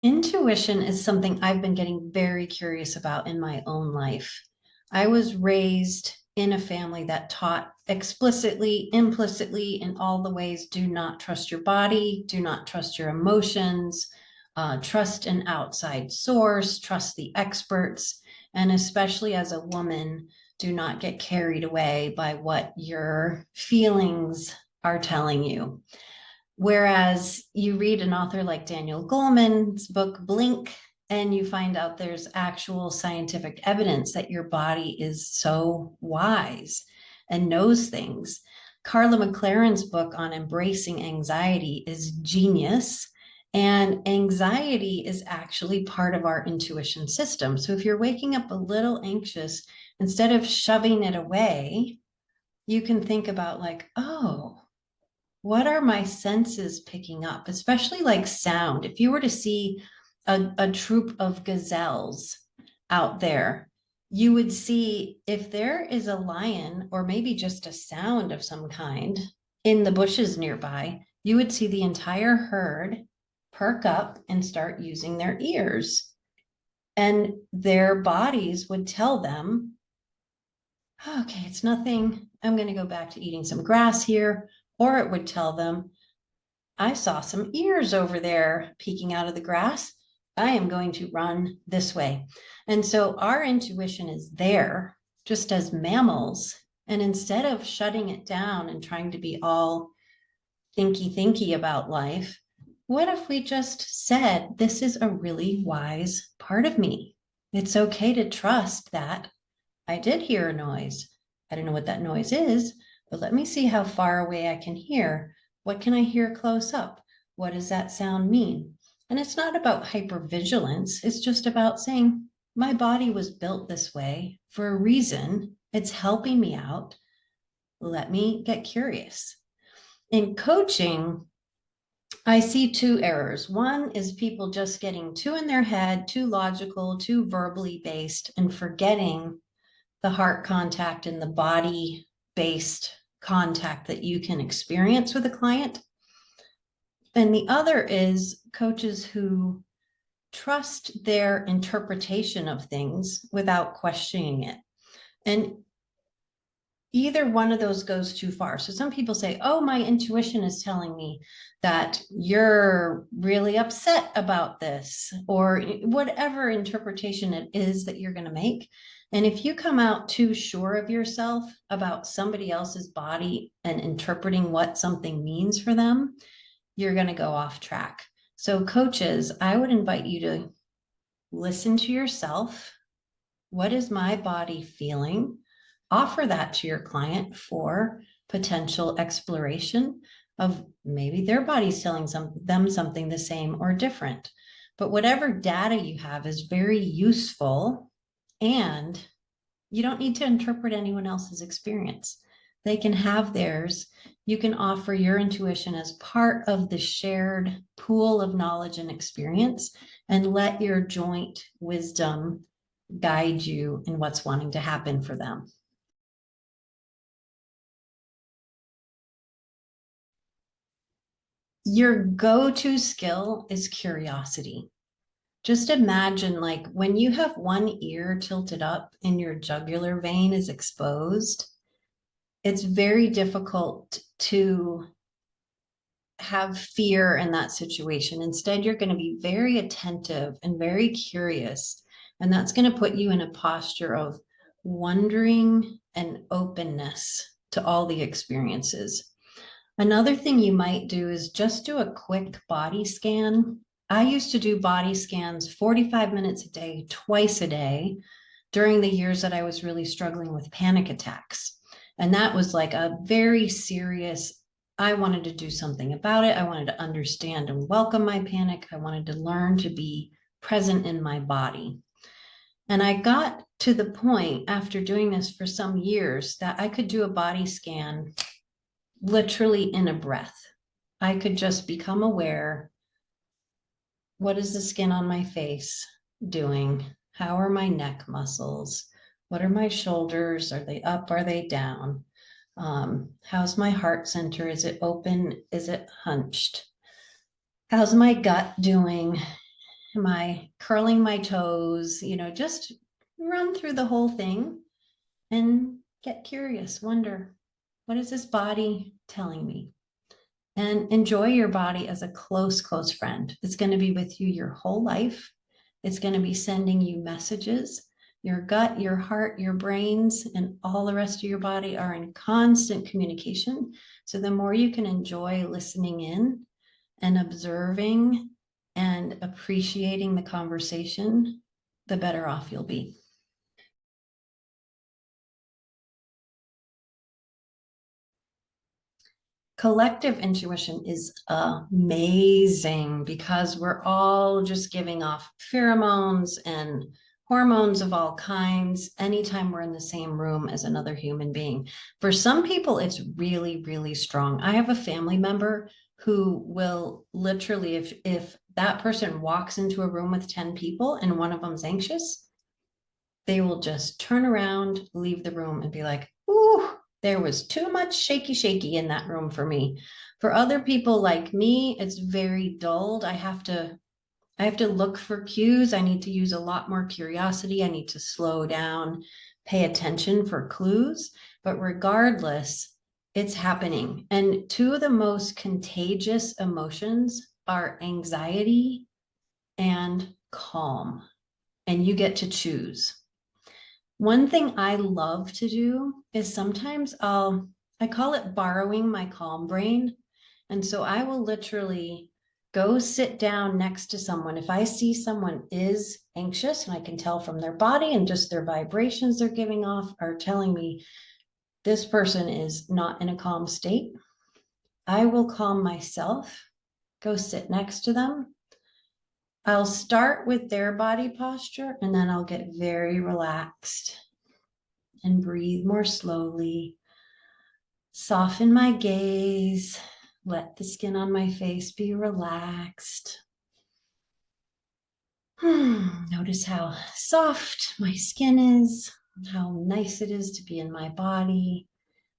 Intuition is something I've been getting very curious about in my own life. I was raised in a family that taught explicitly, implicitly, in all the ways do not trust your body, do not trust your emotions, trust an outside source, trust the experts, and especially as a woman, do not get carried away by what your feelings are telling you. Whereas you read an author like Daniel Goleman's book, Blink, and you find out there's actual scientific evidence that your body is so wise and knows things. Carla McLaren's book on embracing anxiety is genius. And anxiety is actually part of our intuition system. So if you're waking up a little anxious, instead of shoving it away, you can think about, like, oh, what are my senses picking up, especially like sound? If you were to see a troop of gazelles out there, you would see if there is a lion or maybe just a sound of some kind in the bushes nearby, you would see the entire herd perk up and start using their ears. And their bodies would tell them, okay, it's nothing. I'm going to go back to eating some grass here. Or it would tell them, I saw some ears over there peeking out of the grass. I am going to run this way. And so our intuition is there just as mammals. And instead of shutting it down and trying to be all thinky about life, what if we just said, this is a really wise part of me? It's okay to trust that I did hear a noise. I don't know what that noise is, but let me see how far away I can hear. What can I hear close up? What does that sound mean? And it's not about hypervigilance. It's just about saying, my body was built this way for a reason. It's helping me out. Let me get curious. In coaching, I see two errors. One is people just getting too in their head, too logical, too verbally based, and forgetting the heart contact and the body based contact that you can experience with a client. And the other is coaches who trust their interpretation of things without questioning it. And either one of those goes too far. So some people say, oh, my intuition is telling me that you're really upset about this, or whatever interpretation it is that you're going to make. And if you come out too sure of yourself about somebody else's body and interpreting what something means for them, you're going to go off track. So coaches, I would invite you to listen to yourself. What is my body feeling? Offer that to your client for potential exploration of maybe their body's telling them something the same or different. But whatever data you have is very useful, and you don't need to interpret anyone else's experience. They can have theirs. You can offer your intuition as part of the shared pool of knowledge and experience, and let your joint wisdom guide you in what's wanting to happen for them. Your go-to skill is curiosity. Just imagine, like, when you have one ear tilted up and your jugular vein is exposed, it's very difficult to have fear in that situation. Instead, you're going to be very attentive and very curious. And that's going to put you in a posture of wondering and openness to all the experiences. Another thing you might do is just do a quick body scan. I used to do body scans 45 minutes a day, twice a day, during the years that I was really struggling with panic attacks. And that was like a very serious, I wanted to do something about it. I wanted to understand and welcome my panic. I wanted to learn to be present in my body. And I got to the point after doing this for some years that I could do a body scan literally in a breath. I could just become aware. What is the skin on my face doing? How are my neck muscles? What are my shoulders? Are they up? Are they down? How's my heart center? Is it open? Is it hunched? How's my gut doing? Am I curling my toes? Just run through the whole thing and get curious, wonder, what is this body telling me? And enjoy your body as a close, close friend. It's going to be with you your whole life. It's going to be sending you messages. Your gut, your heart, your brains, and all the rest of your body are in constant communication. So the more you can enjoy listening in and observing and appreciating the conversation, the better off you'll be. Collective intuition is amazing because we're all just giving off pheromones and hormones of all kinds anytime we're in the same room as another human being. For some people, it's really, really strong. I have a family member who will literally, if that person walks into a room with 10 people and one of them's anxious, they will just turn around, leave the room, and be like, ooh, there was too much shaky in that room for me. For other people like me, it's very dulled. I have to look for cues. I need to use a lot more curiosity. I need to slow down, pay attention for clues. But regardless, it's happening. And two of the most contagious emotions are anxiety and calm. And you get to choose. One thing I love to do is sometimes I call it borrowing my calm brain. And so I will literally go sit down next to someone. If I see someone is anxious and I can tell from their body and just their vibrations they're giving off are telling me this person is not in a calm state, I will calm myself, go sit next to them. I'll start with their body posture and then I'll get very relaxed and breathe more slowly. Soften my gaze. Let the skin on my face be relaxed. Notice how soft my skin is, how nice it is to be in my body.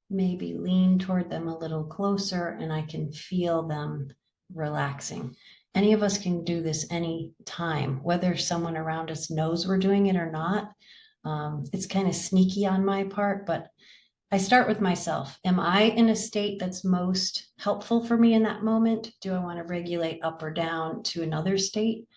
Maybe lean toward them a little closer and I can feel them relaxing. Any of us can do this any time, whether someone around us knows we're doing it or not. It's kind of sneaky on my part, but I start with myself. Am I in a state that's most helpful for me in that moment? Do I want to regulate up or down to another state?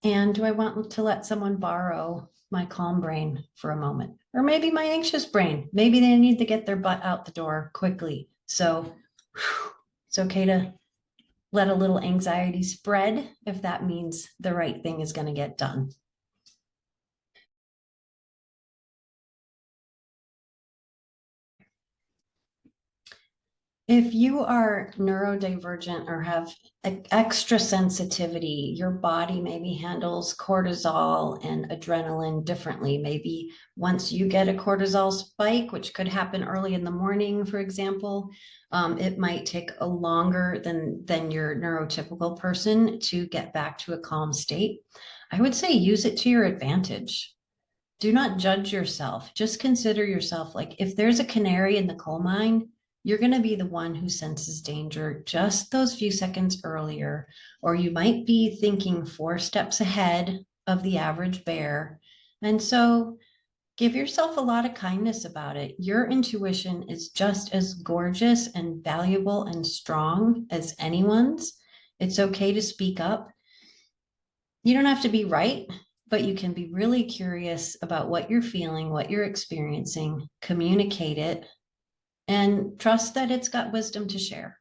And do I want to let someone borrow my calm brain for a moment? Or maybe my anxious brain. Maybe they need to get their butt out the door quickly. So it's okay to let a little anxiety spread if that means the right thing is going to get done. If you are neurodivergent or have extra sensitivity, your body maybe handles cortisol and adrenaline differently. Maybe once you get a cortisol spike, which could happen early in the morning, for example, it might take a longer than your neurotypical person to get back to a calm state. I would say use it to your advantage. Do not judge yourself. Just consider yourself like if there's a canary in the coal mine, you're going to be the one who senses danger just those few seconds earlier, or you might be thinking 4 steps ahead of the average bear. And so give yourself a lot of kindness about it. Your intuition is just as gorgeous and valuable and strong as anyone's. It's okay to speak up. You don't have to be right, but you can be really curious about what you're feeling, what you're experiencing, communicate it, and trust that it's got wisdom to share.